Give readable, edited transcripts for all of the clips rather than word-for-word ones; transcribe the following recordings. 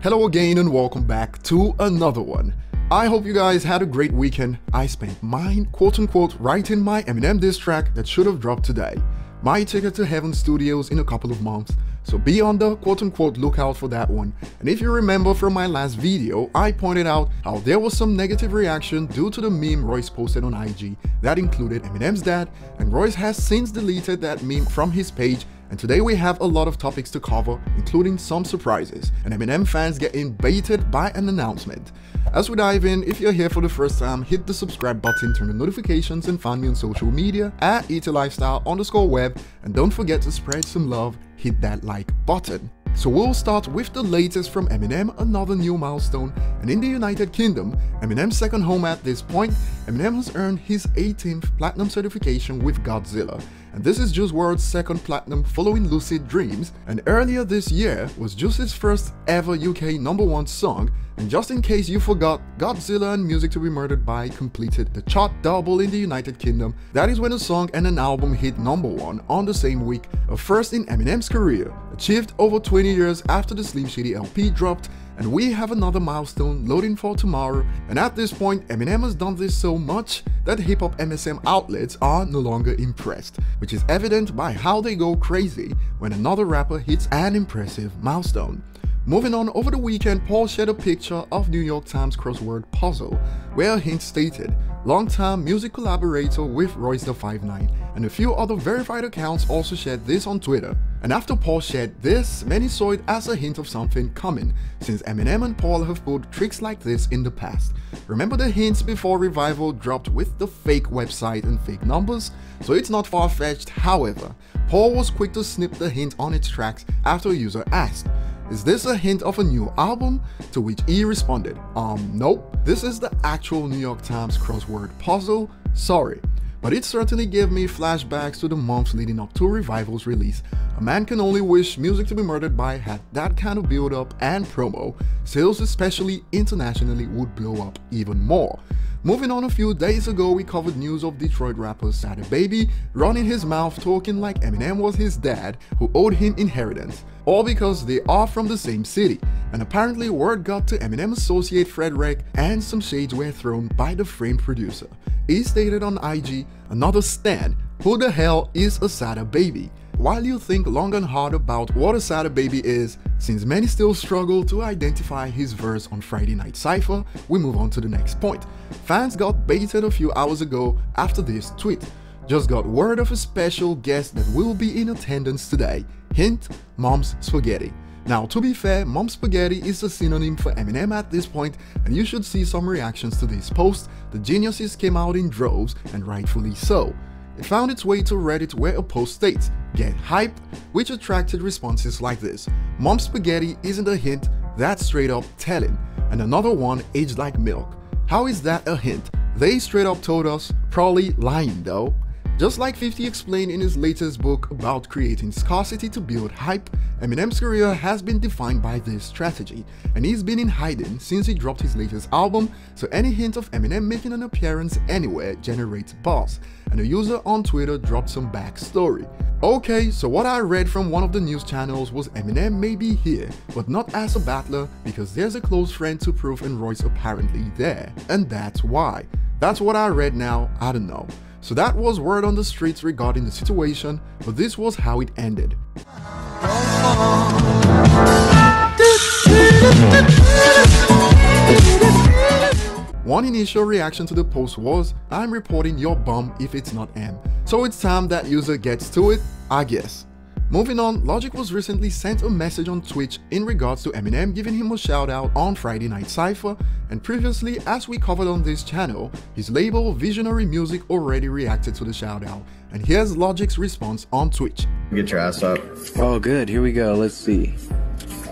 Hello again and welcome back to another one. I hope you guys had a great weekend. I spent mine, quote unquote, writing my Eminem diss track that should have dropped today. My ticket to Heaven Studios in a couple of months, so be on the quote unquote lookout for that one. And if you remember from my last video, I pointed out how there was some negative reaction due to the meme Royce posted on IG that included Eminem's dad, and Royce has since deleted that meme from his page. And today we have a lot of topics to cover, including some surprises, and Eminem fans getting baited by an announcement. As we dive in, if you're here for the first time, hit the subscribe button, turn on notifications, and find me on social media at ETLifestyle_web, and don't forget to spread some love, hit that like button. So we'll start with the latest from Eminem, another new milestone, and in the United Kingdom, Eminem's second home at this point, Eminem has earned his 18th platinum certification with Godzilla, and this is Juice WRLD's second platinum following Lucid Dreams, and earlier this year was Juice's first ever UK #1 song. And just in case you forgot, Godzilla and Music to Be Murdered By completed the chart double in the United Kingdom. That is when a song and an album hit #1 on the same week, a first in Eminem's career, achieved over 20 years after the Slim Shady LP dropped. And we have another milestone loading for tomorrow, and at this point Eminem has done this so much that hip-hop MSM outlets are no longer impressed, which is evident by how they go crazy when another rapper hits an impressive milestone. Moving on, over the weekend, Paul shared a picture of New York Times crossword puzzle, where a hint stated, longtime music collaborator with Royce da 5'9", and a few other verified accounts also shared this on Twitter. And after Paul shared this, many saw it as a hint of something coming, since Eminem and Paul have pulled tricks like this in the past. Remember the hints before Revival dropped with the fake website and fake numbers? So it's not far-fetched. However, Paul was quick to snip the hint on its tracks after a user asked, "Is this a hint of a new album?" To which he responded, nope, this is the actual New York Times crossword puzzle, sorry. But it certainly gave me flashbacks to the months leading up to Revival's release. A man can only wish Music to Be Murdered By had that kind of build-up and promo. Sales, especially internationally, would blow up even more. Moving on, a few days ago we covered news of Detroit rapper Sada Baby running his mouth talking like Eminem was his dad who owed him inheritance, all because they are from the same city. And apparently word got to Eminem associate Frederick and some shades were thrown by the framed producer. He stated on IG, "Another stan, who the hell is a Sada Baby?" While you think long and hard about what a Sada Baby is, since many still struggle to identify his verse on Friday Night Cypher, we move on to the next point. Fans got baited a few hours ago after this tweet. Just got word of a special guest that will be in attendance today. Hint, Mom's Spaghetti. Now, to be fair, Mom's Spaghetti is a synonym for Eminem at this point, and you should see some reactions to this post. The geniuses came out in droves, and rightfully so. It found its way to Reddit where a post states, "Get hype," which attracted responses like this. "Mom's Spaghetti isn't a hint, that's straight up telling." And another one, "Aged like milk. How is that a hint? They straight up told us, probably lying though." Just like 50 explained in his latest book about creating scarcity to build hype, Eminem's career has been defined by this strategy, and he's been in hiding since he dropped his latest album, so any hint of Eminem making an appearance anywhere generates buzz, and a user on Twitter dropped some backstory. Okay, so what I read from one of the news channels was Eminem may be here, but not as a battler because there's a close friend to Proof and Royce apparently there, and that's why. That's what I read now, I don't know. So that was word on the streets regarding the situation, but this was how it ended. One initial reaction to the post was, "I'm reporting your bum if it's not M." So it's time that user gets to it, I guess. Moving on, Logic was recently sent a message on Twitch in regards to Eminem giving him a shout out on Friday Night Cypher, and previously, as we covered on this channel, his label Visionary Music already reacted to the shout out, and here's Logic's response on Twitch. Get your ass up. Oh good, here we go, let's see.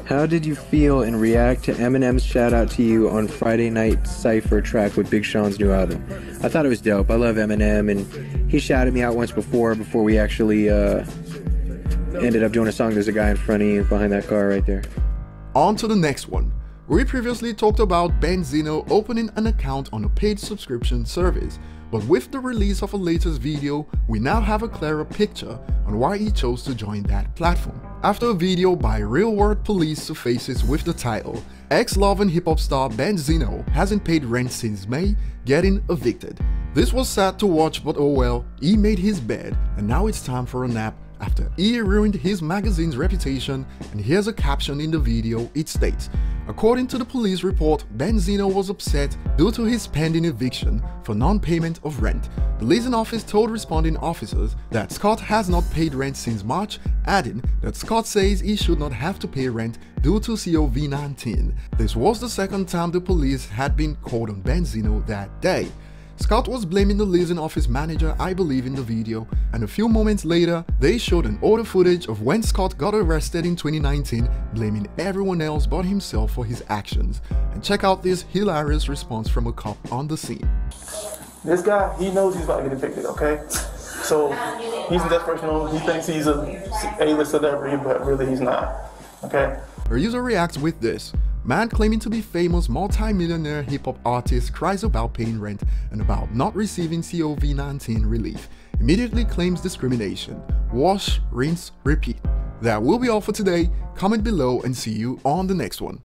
How did you feel and react to Eminem's shout out to you on Friday Night Cypher track with Big Sean's new album? I thought it was dope. I love Eminem, and he shouted me out once before we actually ended up doing a song. There's a guy in front of you behind that car right there. On to the next one. We previously talked about Benzino opening an account on a paid subscription service, but with the release of a latest video, we now have a clearer picture on why he chose to join that platform. After a video by Real World Police surfaces with the title, ex-Love and hip-hop star Benzino hasn't paid rent since May, getting evicted. This was sad to watch, but oh well, he made his bed and now it's time for a nap after he ruined his magazine's reputation, and here's a caption in the video. It states, according to the police report, Benzino was upset due to his pending eviction for non-payment of rent. The leasing office told responding officers that Scott has not paid rent since March, adding that Scott says he should not have to pay rent due to COVID-19. This was the second time the police had been called on Benzino that day. Scott was blaming the leasing office manager, I believe, in the video, and a few moments later, they showed an older footage of when Scott got arrested in 2019, blaming everyone else but himself for his actions. And check out this hilarious response from a cop on the scene. This guy, he knows he's about to get evicted, okay? So he's in desperation mode. He thinks he's a A-list celebrity, but really he's not, okay? Her user reacts with this. Man claiming to be famous multi-millionaire hip-hop artist cries about paying rent and about not receiving COVID-19 relief. Immediately claims discrimination. Wash, rinse, repeat. That will be all for today. Comment below and see you on the next one.